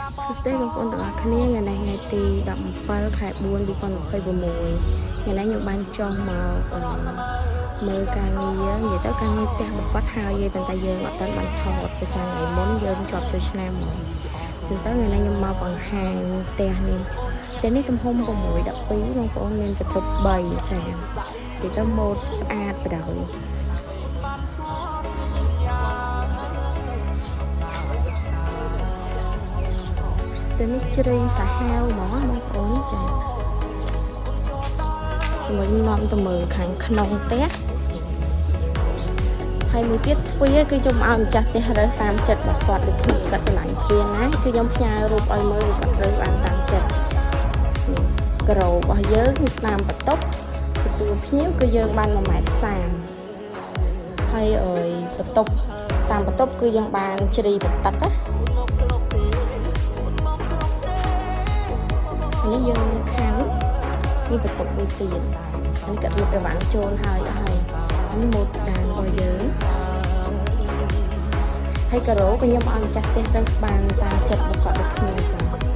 សួស្តីបងប្អូនទាំងអស់គ្នាថ្ងៃទី17ខែ4 2026ថ្ងៃនេះខ្ញុំបានចុះមកមើលការងារនិយាយទៅការងារផ្ទះបគាត់ហើយប៉ុន្តែយើងអត់ទាន់បានថតពេលថ្ងៃមុនយើងជាប់ចូលឆ្នាំមកចឹងទៅថ្ងៃនេះខ្ញុំមកបង្ហាញផ្ទះនេះទំហំ6 12បងប្អូនមានបន្ទប់3ចា៎និយាយទៅម៉ូដស្អាតបដ ទៅនេះជ្រៃសាហាវហ្មងបងប្អូនចាជាមួយនាំទៅមើលខាងក្នុងផ្ទះហើយមួយទៀតទ្វារគឺខ្ញុំឲ្យម្ចាស់ផ្ទះរើសតាមចិត្តរបស់គាត់ដូចគ្នាគាត់ឆ្លាញ់ទ្វារណាគឺខ្ញុំផ្ញើរូបឲ្យមើលគាត់រើសបានតាមចិត្តក្រោរបស់យើងតាមបន្ទប់ទទួលភ្ញៀវគឺយើងបាន1.30 ម៉ែត្រហើយបន្ទប់តាមបន្ទប់គឺយើងបានជ្រៃបន្ទឹកណានេះយើងខាងនេះបន្ទប់មួយទៀតនេះក៏រៀបអីវ៉ាន់ចូលហើយនេះម៉ូតដានរបស់យើងហើយការ៉ូក៏ខ្ញុំឲ្យម្ចាស់ផ្ទះរើសបានតាមចិត្តរបស់គាត់ដូចគ្នាចា៎